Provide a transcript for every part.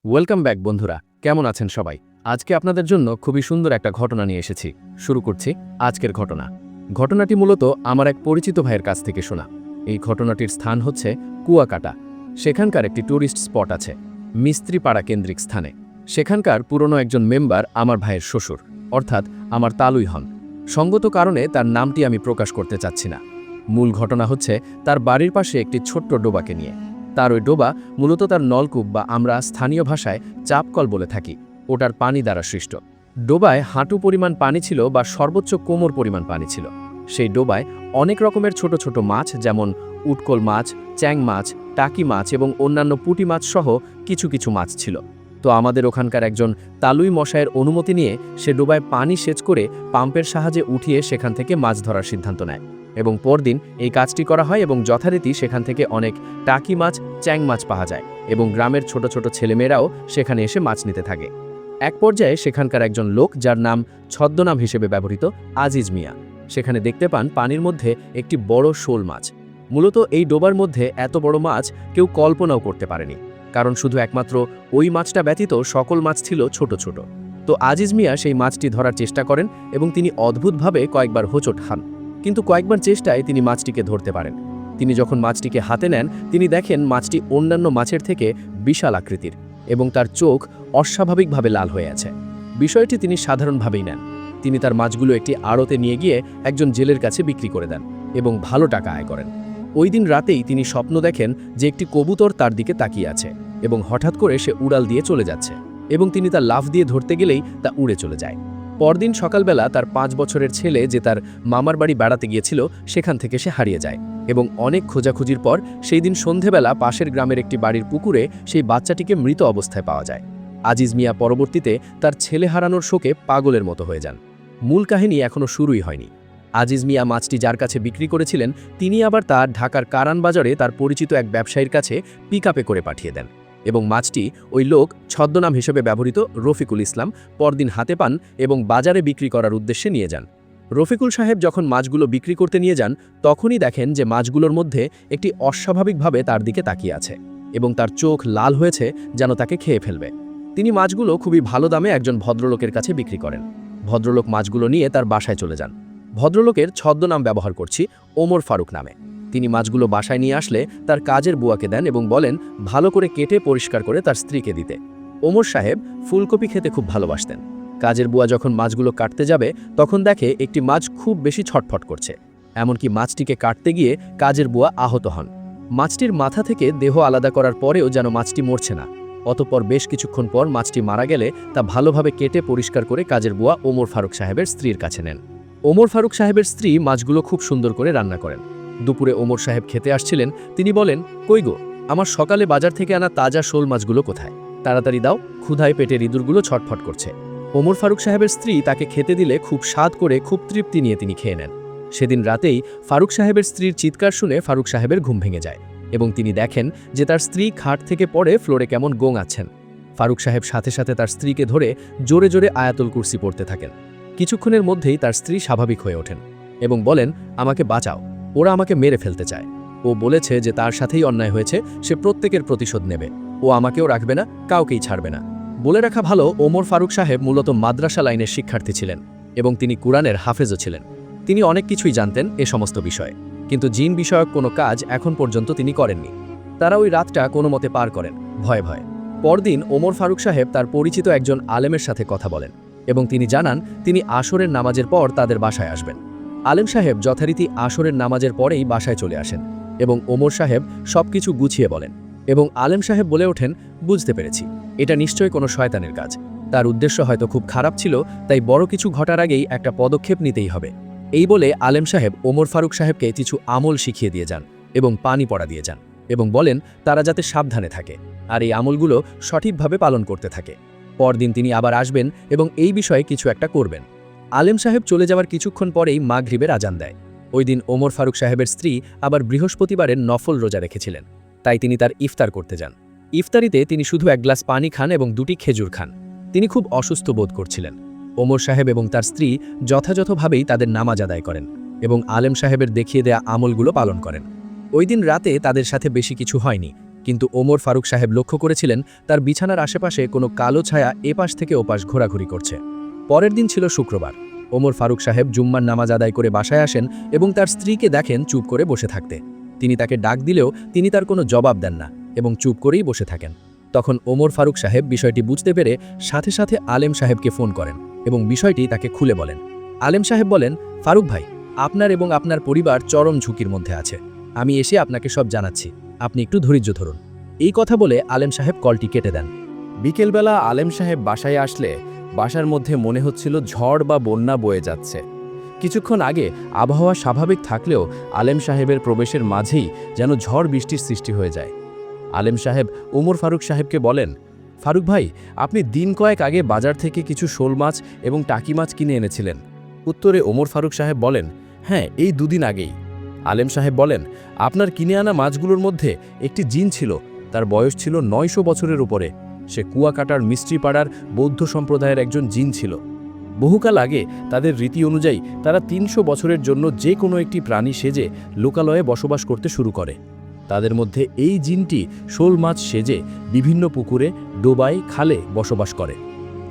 Welcome back বন্ধুরা, কেমন আছেন সবাই? আজকে আপনাদের জন্য খুবই সুন্দর একটা ঘটনা নিয়ে এসেছি। শুরু করছি আজকের ঘটনা। ঘটনাটি মূলত আমার এক পরিচিত ভাইয়ের কাছ থেকে শোনা। এই ঘটনাটির স্থান হচ্ছে কুয়াকাটা। সেখানকার একটি ট্যুরিস্ট স্পট আছে, মিস্ত্রিপাড়া কেন্দ্রিক স্থানে। সেখানকার পুরনো একজন মেম্বার আমার ভাইয়ের শ্বশুর, অর্থাৎ আমার তালুই হন। সঙ্গত কারণে তার নামটি আমি প্রকাশ করতে চাচ্ছি না। মূল ঘটনা হচ্ছে তার বাড়ির পাশে একটি ছোট্ট ডোবাকে নিয়ে। তার ওই ডোবা মূলত তার নলকূপ বা আমরা স্থানীয় ভাষায় চাপকল বলে থাকি, ওটার পানি দ্বারা সৃষ্ট। ডোবায় হাঁটু পরিমাণ পানি ছিল বা সর্বোচ্চ কোমর পরিমাণ পানি ছিল। সেই ডোবায় অনেক রকমের ছোট ছোট মাছ, যেমন উটকোল মাছ, চ্যাং মাছ, টাকি মাছ এবং অন্যান্য পুঁটি মাছ সহ কিছু কিছু মাছ ছিল। তো আমাদের ওখানকার একজন তালুই মশায়ের অনুমতি নিয়ে সে ডোবায় পানি সেচ করে পাম্পের সাহায্যে উঠিয়ে সেখান থেকে মাছ ধরার সিদ্ধান্ত নেয় এবং পরদিন এই কাজটি করা হয় এবং যথারীতি সেখান থেকে অনেক টাকি মাছ, চ্যাং মাছ পাওয়া যায় এবং গ্রামের ছোট ছোট ছেলেমেয়েরাও সেখানে এসে মাছ নিতে থাকে। এক পর্যায়ে সেখানকার একজন লোক, যার নাম ছদ্মনাম হিসেবে ব্যবহৃত আজিজ মিয়া, সেখানে দেখতে পান পানির মধ্যে একটি বড় শোল মাছ। মূলত এই ডোবার মধ্যে এত বড় মাছ কেউ কল্পনাও করতে পারেনি, কারণ শুধু একমাত্র ওই মাছটা ব্যতীত সকল মাছ ছিল ছোট ছোট। তো আজিজ মিয়া সেই মাছটি ধরার চেষ্টা করেন এবং তিনি অদ্ভুতভাবে কয়েকবার হোঁচট খান, কিন্তু কয়েকবার চেষ্টায় তিনি মাছটিকে ধরতে পারেন। তিনি যখন মাছটিকে হাতে নেন, তিনি দেখেন মাছটি অন্যান্য মাছের থেকে বিশাল আকৃতির এবং তার চোখ অস্বাভাবিকভাবে লাল হয়ে আছে। বিষয়টি তিনি সাধারণভাবেই নেন। তিনি তার মাছগুলো একটি আড়তে নিয়ে গিয়ে একজন জেলের কাছে বিক্রি করে দেন এবং ভালো টাকা আয় করেন। ওই দিন রাতেই তিনি স্বপ্ন দেখেন যে একটি কবুতর তার দিকে তাকিয়ে আছে এবং হঠাৎ করে সে উড়াল দিয়ে চলে যাচ্ছে এবং তিনি তা লাফ দিয়ে ধরতে গেলেই তা উড়ে চলে যায়। পরদিন সকালবেলা তার 5 বছরের ছেলে, যে তার মামার বাড়ি বেড়াতে গিয়েছিল, সেখান থেকে সে হারিয়ে যায় এবং অনেক খোঁজাখুঁজির পর সেই দিন সন্ধেবেলা পাশের গ্রামের একটি বাড়ির পুকুরে সেই বাচ্চাটিকে মৃত অবস্থায় পাওয়া যায়। আজিজ মিয়া পরবর্তীতে তার ছেলে হারানোর শোকে পাগলের মতো হয়ে যান। মূল কাহিনী এখনও শুরুই হয়নি। আজিজ মিয়া মাছটি যার কাছে বিক্রি করেছিলেন, তিনি আবার তার ঢাকার কারান বাজারে তার পরিচিত এক ব্যবসায়ীর কাছে পিকআপে করে পাঠিয়ে দেন এবং মাছটি ওই লোক ছদ্মনাম হিসেবে ব্যবহৃত রফিকুল ইসলাম পরদিন হাতে পান এবং বাজারে বিক্রি করার উদ্দেশ্যে নিয়ে যান। রফিকুল সাহেব যখন মাছগুলো বিক্রি করতে নিয়ে যান, তখনই দেখেন যে মাছগুলোর মধ্যে একটি অস্বাভাবিকভাবে তার দিকে তাকিয়ে আছে এবং তার চোখ লাল হয়েছে, যেন তাকে খেয়ে ফেলবে। তিনি মাছগুলো খুবই ভালো দামে একজন ভদ্রলোকের কাছে বিক্রি করেন। ভদ্রলোক মাছগুলো নিয়ে তার বাসায় চলে যান। ভদ্রলোকের ছদ্মনাম ব্যবহার করছি ওমর ফারুক নামে। তিনি মাছগুলো বাসায় নিয়ে আসলে তার কাজের বুয়াকে দেন এবং বলেন ভালো করে কেটে পরিষ্কার করে তার স্ত্রীকে দিতে। ওমর সাহেব ফুলকপি খেতে খুব ভালোবাসতেন। কাজের বুয়া যখন মাছগুলো কাটতে যাবে, তখন দেখে একটি মাছ খুব বেশি ছটফট করছে। এমনকি মাছটিকে কাটতে গিয়ে কাজের বুয়া আহত হন। মাছটির মাথা থেকে দেহ আলাদা করার পরেও যেন মাছটি মরছে না। অতঃপর বেশ কিছুক্ষণ পর মাছটি মারা গেলে তা ভালোভাবে কেটে পরিষ্কার করে কাজের বুয়া ওমর ফারুক সাহেবের স্ত্রীর কাছে নেন। ওমর ফারুক সাহেবের স্ত্রী মাছগুলো খুব সুন্দর করে রান্না করেন। দুপুরে ওমর সাহেব খেতে আসছিলেন। তিনি বলেন, কই গো, আমার সকালে বাজার থেকে আনা তাজা শোল মাছগুলো কোথায়? তাড়াতাড়ি দাও, ক্ষুধায় পেটের ইঁদুরগুলো ছটফট করছে। ওমর ফারুক সাহেবের স্ত্রী তাকে খেতে দিলে খুব স্বাদ করে খুব তৃপ্তি নিয়ে তিনি খেয়ে নেন। সেদিন রাতেই ফারুক সাহেবের স্ত্রীর চিৎকার শুনে ফারুক সাহেবের ঘুম ভেঙে যায় এবং তিনি দেখেন যে তার স্ত্রী খাট থেকে পড়ে ফ্লোরে কেমন গোঙাচ্ছেন। ফারুক সাহেব সাথে সাথে তার স্ত্রীকে ধরে জোরে জোরে আয়াতুল কুরসি পড়তে থাকেন। কিছুক্ষণের মধ্যেই তার স্ত্রী স্বাভাবিক হয়ে ওঠেন এবং বলেন, আমাকে বাঁচাও, ওরা আমাকে মেরে ফেলতে চায়। ও বলেছে যে তার সাথেই অন্যায় হয়েছে, সে প্রত্যেকের প্রতিশোধ নেবে, ও আমাকেও রাখবে না, কাউকেই ছাড়বে না। বলে রাখা ভালো, ওমর ফারুক সাহেব মূলত মাদ্রাসা লাইনের শিক্ষার্থী ছিলেন এবং তিনি কুরআনের হাফেজও ছিলেন। তিনি অনেক কিছুই জানতেন এ সমস্ত বিষয়ে, কিন্তু জিন বিষয়ক কোনো কাজ এখন পর্যন্ত তিনি করেননি। তারা ওই রাতটা কোনো মতে পার করেন ভয়ে ভয়ে। পরদিন ওমর ফারুক সাহেব তার পরিচিত একজন আলেমের সাথে কথা বলেন এবং তিনি জানান তিনি আসরের নামাজের পর তাদের বাসায় আসবেন। আলেম সাহেব যথারীতি আসরের নামাজের পরেই বাসায় চলে আসেন এবং ওমর সাহেব সবকিছু গুছিয়ে বলেন এবং আলেম সাহেব বলে ওঠেন, বুঝতে পেরেছি, এটা নিশ্চয়ই কোনো শয়তানের কাজ। তার উদ্দেশ্য হয়তো খুব খারাপ ছিল, তাই বড় কিছু ঘটার আগেই একটা পদক্ষেপ নিতেই হবে। এই বলে আলেম সাহেব ওমর ফারুক সাহেবকে কিছু আমল শিখিয়ে দিয়ে যান এবং পানি পড়া দিয়ে যান এবং বলেন তারা যাতে সাবধানে থাকে আর এই আমলগুলো সঠিকভাবে পালন করতে থাকে। পরদিন তিনি আবার আসবেন এবং এই বিষয়ে কিছু একটা করবেন। আলেম সাহেব চলে যাওয়ার কিছুক্ষণ পরেই মাগরিবের আজান দেয়। ওই দিন ওমর ফারুক সাহেবের স্ত্রী আবার বৃহস্পতিবারের নফল রোজা রেখেছিলেন, তাই তিনি তার ইফতার করতে যান। ইফতারিতে তিনি শুধু 1 গ্লাস পানি খান এবং 2টি খেজুর খান। তিনি খুব অসুস্থ বোধ করছিলেন। ওমর সাহেব এবং তার স্ত্রী যথাযথভাবেই তাদের নামাজ আদায় করেন এবং আলেম সাহেবের দেখিয়ে দেয়া আমলগুলো পালন করেন। ওই দিন রাতে তাদের সাথে বেশি কিছু হয়নি, কিন্তু ওমর ফারুক সাহেব লক্ষ্য করেছিলেন তার বিছানার আশেপাশে কোনো কালো ছায়া এপাশ থেকে ওপাশ ঘোরাঘুরি করছে। পরের দিন ছিল শুক্রবার। ওমর ফারুক সাহেব জুম্মার নামাজ আদায় করে বাসায় আসেন এবং তার স্ত্রীকে দেখেন চুপ করে বসে থাকতে। তিনি তাকে ডাক দিলেও তিনি তার কোনো জবাব দেন না এবং চুপ করেই বসে থাকেন। তখন ওমর ফারুক সাহেব বিষয়টি বুঝতে পেরে সাথে সাথে আলেম সাহেবকে ফোন করেন এবং বিষয়টি তাকে খুলে বলেন। আলেম সাহেব বলেন, ফারুক ভাই, আপনার এবং আপনার পরিবার চরম ঝুঁকির মধ্যে আছে। আমি এসে আপনাকে সব জানাচ্ছি, আপনি একটু ধৈর্য ধরুন। এই কথা বলে আলেম সাহেব কলটি কেটে দেন। বিকেলবেলা আলেম সাহেব বাসায় আসলে বাসার মধ্যে মনে হচ্ছিল ঝড় বা বন্যা বয়ে যাচ্ছে। কিছুক্ষণ আগে আবহাওয়া স্বাভাবিক থাকলেও আলেম সাহেবের প্রবেশের মাঝেই যেন ঝড় বৃষ্টির সৃষ্টি হয়ে যায়। আলেম সাহেব ওমর ফারুক সাহেবকে বলেন, ফারুক ভাই, আপনি দিন কয়েক আগে বাজার থেকে কিছু শোল মাছ এবং টাকি মাছ কিনে এনেছিলেন। উত্তরে ওমর ফারুক সাহেব বলেন, হ্যাঁ, এই দুদিন আগেই। আলেম সাহেব বলেন, আপনার কিনে আনা মাছগুলোর মধ্যে একটি জিন ছিল। তার বয়স ছিল 900 বছরের উপরে। সে কুয়াকাটার মিস্ত্রিপাড়ার বৌদ্ধ সম্প্রদায়ের একজন জিন ছিল। বহুকাল আগে তাদের রীতি অনুযায়ী তারা 300 বছরের জন্য যে কোনো একটি প্রাণী সেজে লোকালয়ে বসবাস করতে শুরু করে। তাদের মধ্যে এই জিনটি শোল মাছ সেজে বিভিন্ন পুকুরে, ডোবায়, খালে বসবাস করে।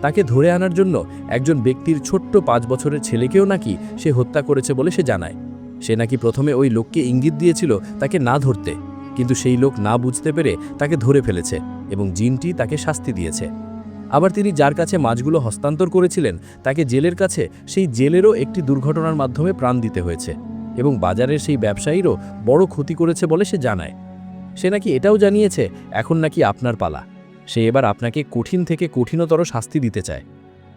তাকে ধরে আনার জন্য একজন ব্যক্তির ছোট্ট 5 বছরের ছেলেকেও নাকি সে হত্যা করেছে বলে সে জানায়। সে নাকি প্রথমে ওই লোককে ইঙ্গিত দিয়েছিল তাকে না ধরতে, কিন্তু সেই লোক না বুঝতে পেরে তাকে ধরে ফেলেছে এবং জিনটি তাকে শাস্তি দিয়েছে। আবার তিনি যার কাছে মাছগুলো হস্তান্তর করেছিলেন তাকে জেলের কাছে সেই জেলেরও একটি দুর্ঘটনার মাধ্যমে প্রাণ দিতে হয়েছে এবং বাজারের সেই ব্যবসায়ীরও বড় ক্ষতি করেছে বলে সে জানায়। সে নাকি এটাও জানিয়েছে এখন নাকি আপনার পালা। সে এবার আপনাকে কঠিন থেকে কঠিনতর শাস্তি দিতে চায়।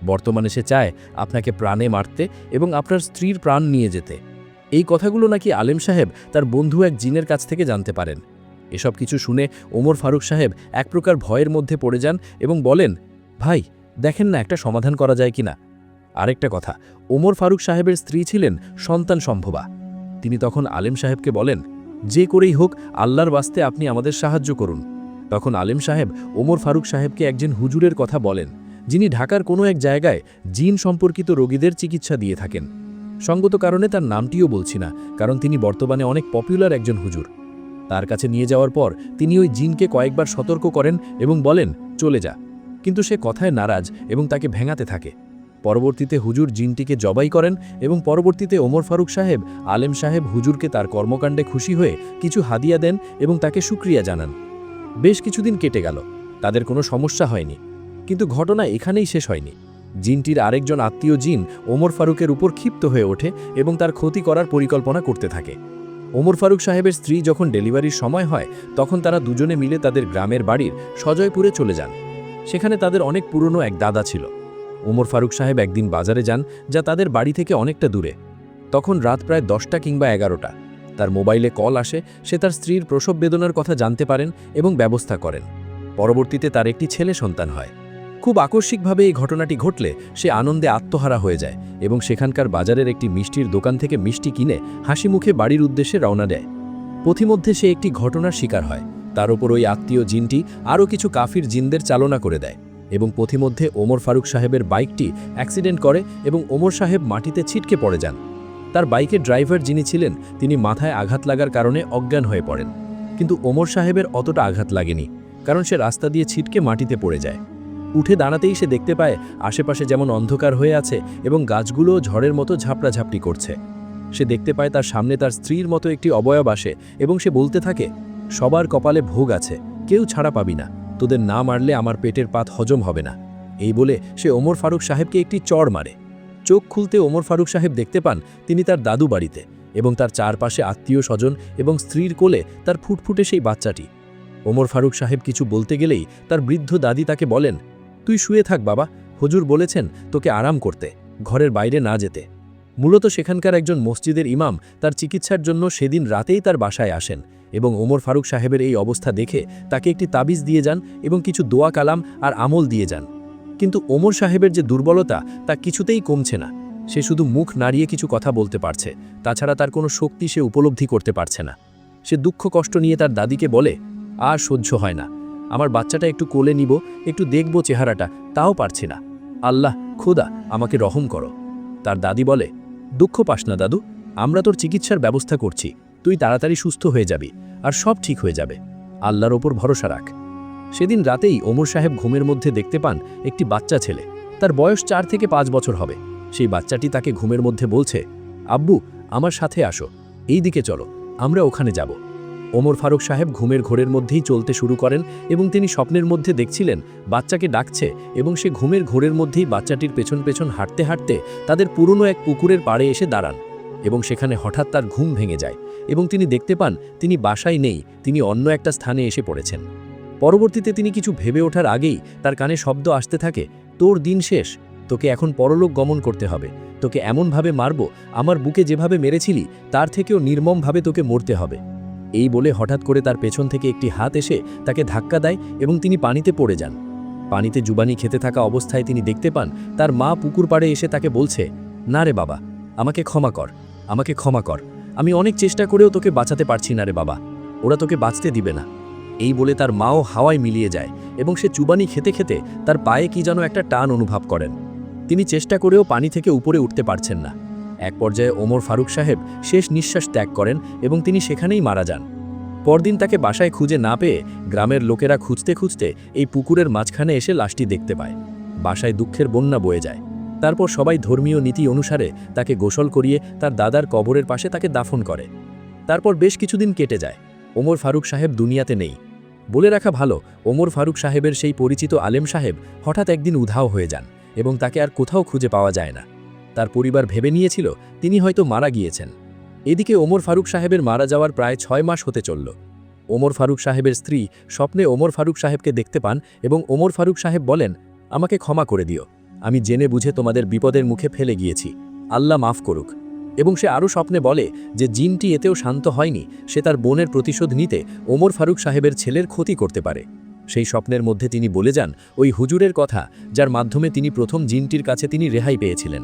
বর্তমানে সে চায় আপনাকে প্রাণে মারতে এবং আপনার স্ত্রীর প্রাণ নিয়ে যেতে। এই কথাগুলো নাকি আলেম সাহেব তার বন্ধু এক জিনের কাছ থেকে জানতে পারেন। এসব কিছু শুনে ওমর ফারুক সাহেব এক প্রকার ভয়ের মধ্যে পড়ে যান এবং বলেন, ভাই, দেখেন না একটা সমাধান করা যায় কিনা। আরেকটা কথা, ওমর ফারুক সাহেবের স্ত্রী ছিলেন সন্তান সম্ভবা। তিনি তখন আলেম সাহেবকে বলেন, যে করেই হোক আল্লাহর বাস্তে আপনি আমাদের সাহায্য করুন। তখন আলেম সাহেব ওমর ফারুক সাহেবকে একজন হুজুরের কথা বলেন, যিনি ঢাকার কোনো এক জায়গায় জিন সম্পর্কিত রোগীদের চিকিৎসা দিয়ে থাকেন। সঙ্গত কারণে তার নামটিও বলছি না, কারণ তিনি বর্তমানে অনেক পপুলার একজন হুজুর। তার কাছে নিয়ে যাওয়ার পর তিনি ওই জিনকে কয়েকবার সতর্ক করেন এবং বলেন, চলে যা। কিন্তু সে কথায় নারাজ এবং তাকে ভেঙাতে থাকে। পরবর্তীতে হুজুর জিনটিকে জবাই করেন এবং পরবর্তীতে ওমর ফারুক সাহেব আলেম সাহেব হুজুরকে তার কর্মকাণ্ডে খুশি হয়ে কিছু হাদিয়া দেন এবং তাকে শুকরিয়া জানান। বেশ কিছুদিন কেটে গেল, তাদের কোনো সমস্যা হয়নি। কিন্তু ঘটনা এখানেই শেষ হয়নি। জিনটির আরেকজন আত্মীয় জিন ওমর ফারুকের উপর ক্ষিপ্ত হয়ে ওঠে এবং তার ক্ষতি করার পরিকল্পনা করতে থাকে। ওমর ফারুক সাহেবের স্ত্রী যখন ডেলিভারির সময় হয় তখন তারা দুজনে মিলে তাদের গ্রামের বাড়ির সজয়পুরে চলে যান। সেখানে তাদের অনেক পুরনো এক দাদা ছিল। ওমর ফারুক সাহেব একদিন বাজারে যান, যা তাদের বাড়ি থেকে অনেকটা দূরে। তখন রাত প্রায় 10টা কিংবা 11টা। তার মোবাইলে কল আসে। সে তার স্ত্রীর প্রসব বেদনার কথা জানতে পারেন এবং ব্যবস্থা করেন। পরবর্তীতে তার একটি ছেলে সন্তান হয়। খুব আকস্মিকভাবে এই ঘটনাটি ঘটলে সে আনন্দে আত্মহারা হয়ে যায় এবং সেখানকার বাজারের একটি মিষ্টির দোকান থেকে মিষ্টি কিনে হাসি মুখে বাড়ির উদ্দেশ্যে রওনা দেয়। পথিমধ্যে সে একটি ঘটনার শিকার হয়। তার উপর ওই আত্মীয় জিনটি আরও কিছু কাফির জিনদের চালনা করে দেয় এবং পথিমধ্যে ওমর ফারুক সাহেবের বাইকটি অ্যাক্সিডেন্ট করে এবং ওমর সাহেব মাটিতে ছিটকে পড়ে যান। তার বাইকের ড্রাইভার যিনি ছিলেন তিনি মাথায় আঘাত লাগার কারণে অজ্ঞান হয়ে পড়েন। কিন্তু ওমর সাহেবের অতটা আঘাত লাগেনি, কারণ সে রাস্তা দিয়ে ছিটকে মাটিতে পড়ে যায়। উঠে দাঁড়াতেই সে দেখতে পায় আশেপাশে যেমন অন্ধকার হয়ে আছে এবং গাছগুলো ঝড়ের মতো ঝাপড়াঝাপটি করছে। সে দেখতে পায় তার সামনে তার স্ত্রীর মতো একটি অবয়ব আসে এবং সে বলতে থাকে, সবার কপালে ভোগ আছে, কেউ ছাড়া পাবি না, তোদের না মারলে আমার পেটের পাত হজম হবে না। এই বলে সে ওমর ফারুক সাহেবকে একটি চড় মারে। চোখ খুলতে ওমর ফারুক সাহেব দেখতে পান তিনি তার দাদু বাড়িতে এবং তার চারপাশে আত্মীয় স্বজন এবং স্ত্রীর কোলে তার ফুটফুটে সেই বাচ্চাটি। ওমর ফারুক সাহেব কিছু বলতে গেলেই তার বৃদ্ধ দাদি তাকে বলেন, তুই শুয়ে থাক বাবা, হুজুর বলেছেন তোকে আরাম করতে, ঘরের বাইরে না যেতে। মূলত সেখানকার একজন মসজিদের ইমাম তার চিকিৎসার জন্য সেদিন রাতেই তার বাসায় আসেন এবং ওমর ফারুক সাহেবের এই অবস্থা দেখে তাকে একটি তাবিজ দিয়ে যান এবং কিছু দোয়া কালাম আর আমল দিয়ে যান। কিন্তু ওমর সাহেবের যে দুর্বলতা তা কিছুতেই কমছে না। সে শুধু মুখ নাড়িয়ে কিছু কথা বলতে পারছে, তাছাড়া তার কোনো শক্তি সে উপলব্ধি করতে পারছে না। সে দুঃখ কষ্ট নিয়ে তার দাদিকে বলে, আর সহ্য হয় না, আমার বাচ্চাটা একটু কোলে নিব, একটু দেখব চেহারাটা, তাও পারছি না। আল্লাহ খোদা আমাকে রহম করো। তার দাদি বলে, দুঃখ পাস না দাদু, আমরা তোর চিকিৎসার ব্যবস্থা করছি, তুই তাড়াতাড়ি সুস্থ হয়ে যাবি আর সব ঠিক হয়ে যাবে। আল্লাহর ওপর ভরসা রাখ। সেদিন রাতেই ওমর সাহেব ঘুমের মধ্যে দেখতে পান একটি বাচ্চা ছেলে, তার বয়স 4 থেকে 5 বছর হবে। সেই বাচ্চাটি তাকে ঘুমের মধ্যে বলছে, আব্বু, আমার সাথে আসো, এই দিকে চলো, আমরা ওখানে যাব। ওমর ফারুক সাহেব ঘুমের ঘোরের মধ্যেই চলতে শুরু করেন এবং তিনি স্বপ্নের মধ্যে দেখছিলেন বাচ্চাকে ডাকছে এবং সে ঘুমের ঘোরের মধ্যেই বাচ্চাটির পেছন পেছন হাঁটতে হাঁটতে তাদের পুরনো এক পুকুরের পাড়ে এসে দাঁড়ান এবং সেখানে হঠাৎ তার ঘুম ভেঙে যায় এবং তিনি দেখতে পান তিনি বাসায় নেই, তিনি অন্য একটা স্থানে এসে পড়েছেন। পরবর্তীতে তিনি কিছু ভেবে ওঠার আগেই তার কানে শব্দ আসতে থাকে, তোর দিন শেষ, তোকে এখন পরলোক গমন করতে হবে, তোকে এমনভাবে মারব, আমার বুকে যেভাবে মেরেছিলি তার থেকেও নির্মমভাবে তোকে মরতে হবে। এই বলে হঠাৎ করে তার পেছন থেকে একটি হাত এসে তাকে ধাক্কা দেয় এবং তিনি পানিতে পড়ে যান। পানিতে জুবানি খেতে থাকা অবস্থায় তিনি দেখতে পান তার মা পুকুর পাড়ে এসে তাকে বলছে, না রে বাবা, আমাকে ক্ষমা কর, আমাকে ক্ষমা কর, আমি অনেক চেষ্টা করেও তোকে বাঁচাতে পারছি না রে বাবা, ওরা তোকে বাঁচতে দিবে না। এই বলে তার মাও হাওয়ায় মিলিয়ে যায় এবং সে চুবানি খেতে খেতে তার পায়ে কি যেন একটা টান অনুভব করেন। তিনি চেষ্টা করেও পানি থেকে উপরে উঠতে পারছেন না। এক পর্যায়ে ওমর ফারুক সাহেব শেষ নিঃশ্বাস ত্যাগ করেন এবং তিনি সেখানেই মারা যান। পরদিন তাকে বাসায় খুঁজে না পেয়ে গ্রামের লোকেরা খুঁজতে খুঁজতে এই পুকুরের মাঝখানে এসে লাশটি দেখতে পায়। বাসায় দুঃখের বন্যা বয়ে যায়। তারপর সবাই ধর্মীয় নীতি অনুসারে তাকে গোসল করিয়ে তার দাদার কবরের পাশে তাকে দাফন করে। তারপর বেশ কিছুদিন কেটে যায়। ওমর ফারুক সাহেব দুনিয়াতে নেই। বলে রাখা ভালো, ওমর ফারুক সাহেবের সেই পরিচিত আলেম সাহেব হঠাৎ একদিন উধাও হয়ে যান এবং তাকে আর কোথাও খুঁজে পাওয়া যায় না। তার পরিবার ভেবে নিয়েছিল তিনি হয়তো মারা গিয়েছেন। এদিকে ওমর ফারুক সাহেবের মারা যাওয়ার প্রায় 6 মাস হতে চলল। ওমর ফারুক সাহেবের স্ত্রী স্বপ্নে ওমর ফারুক সাহেবকে দেখতে পান এবং ওমর ফারুক সাহেব বলেন, আমাকে ক্ষমা করে দিও, আমি জেনে বুঝে তোমাদের বিপদের মুখে ফেলে গিয়েছি, আল্লাহ মাফ করুক। এবং সে আরও স্বপ্নে বলে যে জিনটি এতেও শান্ত হয়নি, সে তার বোনের প্রতিশোধ নিতে ওমর ফারুক সাহেবের ছেলের ক্ষতি করতে পারে। সেই স্বপ্নের মধ্যে তিনি বলে যান ওই হুজুরের কথা, যার মাধ্যমে তিনি প্রথম জিনটির কাছে তিনি রেহাই পেয়েছিলেন।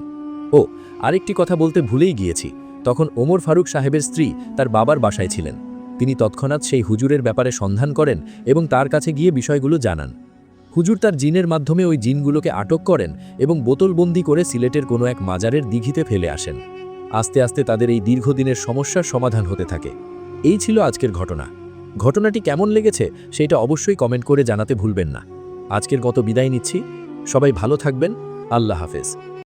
ও আরেকটি কথা বলতে ভুলেই গিয়েছি, তখন ওমর ফারুক সাহেবের স্ত্রী তার বাবার বাসায় ছিলেন। তিনি তৎক্ষণাৎ সেই হুজুরের ব্যাপারে সন্ধান করেন এবং তার কাছে গিয়ে বিষয়গুলো জানান। হুজুর তার জিনের মাধ্যমে ওই জিনগুলোকে আটক করেন এবং বোতলবন্দি করে সিলেটের কোনো এক মাজারের দিঘিতে ফেলে আসেন। আস্তে আস্তে তাদের এই দীর্ঘদিনের সমস্যার সমাধান হতে থাকে। এই ছিল আজকের ঘটনা। ঘটনাটি কেমন লেগেছে সেটা অবশ্যই কমেন্ট করে জানাতে ভুলবেন না। আজকের মতো বিদায় নিচ্ছি, সবাই ভালো থাকবেন, আল্লাহ হাফেজ।